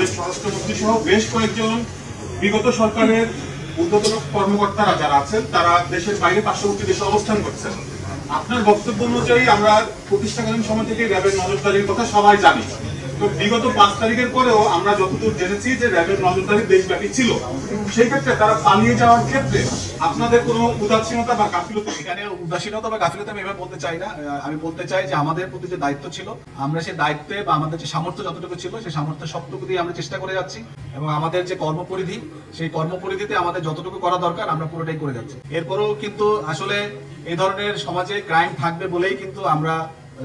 সাবেক স্বরাষ্ট্রমন্ত্রী সহ বেশ কয়েকজন বিগত সরকারের ঊর্ধ্বতন কর্মকর্তারা যারা আছেন তারা দেশের বাইরে পার্শ্ববর্তী দেশে অবস্থান করছেন। আপনার বক্তব্য অনুযায়ী আমরা প্রতিষ্ঠাকালীন সময় থেকে র্যাবের নজরদারির কথা সবাই জানি। তো বিগত ৫ তারিখের পরেও আমরা যতদূর জেনেছি যে র্যাবের নজরদারি দেশব্যাপী ছিল। সেই ক্ষেত্রে তারা পালিয়ে যাওয়ার ক্ষেত্রে আপনাদের কোনো উদাসীনতা বা গাফিলতি? এখানে উদাসীনতা বা গাফিলতি আমি এভাবে বলতে চাই না। আমি বলতে চাই যে আমাদের প্রতি যে দায়িত্ব ছিল, আমরা সেই দায়িত্বে বা আমাদের যে সামর্থ্য যতটুকু ছিল সেই সামর্থ্য সবটুকু দিয়ে আমরা চেষ্টা করে যাচ্ছি, এবং আমাদের যে কর্মপরিধি সেই কর্মপরিধিতে আমাদের যতটুকু করা দরকার আমরা পুরোটাই করে যাচ্ছি। এরপরেও কিন্তু আসলে এই ধরনের সমাজে ক্রাইম থাকবে বলেই কিন্তু আমরা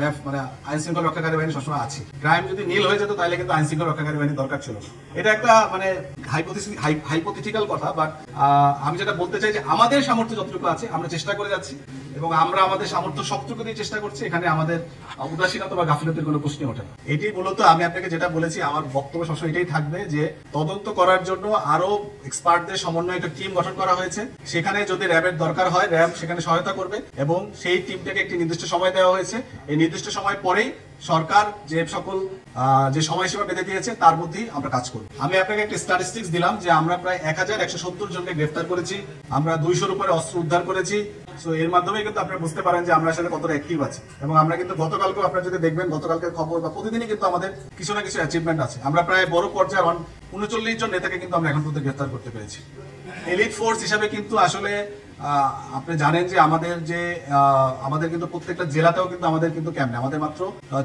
র্যাব মানে আইন শৃঙ্খলা রক্ষাকারী বাহিনী সবসময় আছে। ক্রাইম যদি নীল হয়ে যেত তাহলে কিন্তু আইন শৃঙ্খলা রক্ষাকারী বাহিনী দরকার ছিল। এটা একটা মানে হাইপোথেটিক্যাল কথা, বাট আমি যেটা বলতে চাই যে আমাদের সামর্থ্য যতটুকু আছে আমরা চেষ্টা করে যাচ্ছি, এবং আমরা আমাদের সামর্থ্য সবটুকু দিয়ে চেষ্টা করছি। এখানে আমাদের উদাসীনতা বা গাফিলতির কোনো প্রশ্নই ওঠে না। এটি মূলত আমি আপনাকে যেটা বলেছি, আমার বক্তব্য সবসময় এটাই থাকবে যে তদন্ত করার জন্য আরো এক্সপার্টদের সমন্বয়ে একটা টিম গঠন করা হয়েছে। সেখানে যদি র্যাবের দরকার হয় র্যাব সেখানে সহায়তা করবে, এবং সেই টিমটাকে একটি নির্দিষ্ট সময় দেওয়া হয়েছে। এই নির্দিষ্ট সময় পরেই সরকার যে সকল যে সময়সীমা বেঁধে দিয়েছে তার মধ্যেই আমরা কাজ করব। আমি আপনাকে একটা স্ট্যাটিস্টিক্স দিলাম যে আমরা প্রায় 1170 জনকে গ্রেফতার করেছি, আমরা 200-র উপরে অস্ত্র উদ্ধার করেছি। সো এর মাধ্যমে কিন্তু আপনারা বুঝতে পারেন যে আমরা আসলে কতটা অ্যাক্টিভ আছি। এবং আমরা কিন্তু গতকালকেও আপনারা যদি দেখবেন, গতকালকের খবর বা প্রতিদিনই কিন্তু আমাদের কিছু না কিছু অ্যাচিভমেন্ট আছে। আমরা প্রায় বড় পর্যায়ে 39 জন নেতাকে কিন্তু আমরা এখন পর্যন্ত গ্রেফতার করতে পেরেছি। এলিট ফোর্স হিসাবে কিন্তু আসলে আপনি জানেন যে আমাদের কিন্তু প্রত্যেকটা জেলাতেও কিন্তু আমাদের কিন্তু ক্যাম্প নেই। আমাদের মাত্র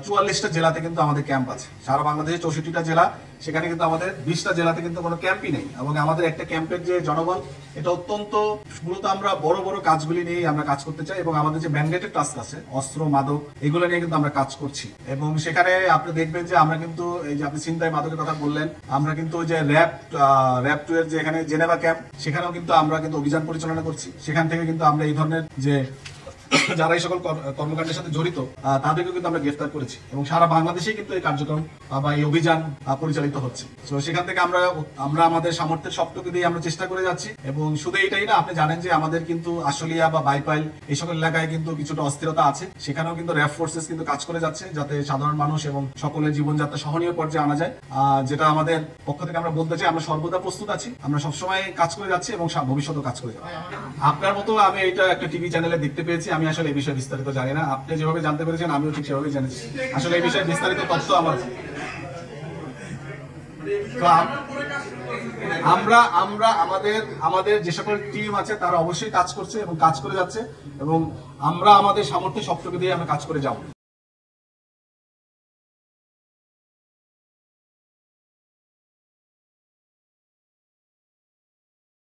44টা জেলাতে কিন্তু আমাদের ক্যাম্প আছে। সারা বাংলাদেশে 64টা জেলা, সেখানে কিন্তু আমাদের 20টা জেলাতে কিন্তু কোনো ক্যাম্পই নেই। এবং আমাদের একটা ক্যাম্পের যে জনবল, এটা অত্যন্ত মূলত আমরা বড় বড় কাজগুলি নিয়ে আমরা কাজ করতে চাই, এবং আমাদের যে ম্যান্ডেটেড টাস্ক আছে অস্ত্র মাদক এগুলো নিয়ে কিন্তু আমরা কাজ করছি। এবং সেখানে আপনি দেখবেন যে আমরা কিন্তু এই যে আপনি ছিনতাই মাদকের কথা বললেন, আমরা কিন্তু ওই যে র্যাব 2 এর যে এখানে জেনেভা ক্যাম্প, সেখানেও কিন্তু আমরা কিন্তু অভিযান পরিচালনা করছি। সেখান থেকে কিন্তু আমরা এই ধরনের যে যারা এই সকল কর্মকাণ্ডের সাথে জড়িত তাদেরকে কিন্তু আমরা গ্রেফতার করেছি, এবং সারা বাংলাদেশে কিন্তু এই কার্যক্রম বা এই অভিযান পরিচালিত হচ্ছে। তো সেখান থেকে আমরা আমাদের সামর্থ্যের সবটুকু দিয়ে আমরা চেষ্টা করে যাচ্ছি। এবং শুধু এটাই না, আপনি জানেন যে আমাদের কিন্তু আশুলিয়া বা বাইপাইল এই সকল এলাকায় কিন্তু কিছুটা অস্থিরতা আছে। সেখানেও কিন্তু র্যাব ফোর্সেস কিন্তু কাজ করে যাচ্ছে যাতে সাধারণ মানুষ এবং সকলের জীবনযাত্রা সহনীয় পর্যায়ে আনা যায়। যেটা আমাদের পক্ষ থেকে আমরা বলতে চাই, আমরা সর্বদা প্রস্তুত আছি, আমরা সবসময় কাজ করে যাচ্ছি এবং ভবিষ্যতেও কাজ করে যাবো। আপনার মতো আমি এটা একটা টিভি চ্যানেলে দেখতে পেয়েছি। আমি আসলে এই বিষয়ে বিস্তারিত জানি না। আপনি যেভাবে জানতে পেরেছেন আমিও ঠিক সেভাবে জেনেছি। আসলে এই বিষয়ে বিস্তারিত তথ্য আমার আমাদের যে সকল টিম আছে তারা অবশ্যই কাজ করছে এবং কাজ করে যাচ্ছে, এবং আমরা আমাদের সামর্থ্য সবটুকু দিয়ে আমরা কাজ করে যাবো।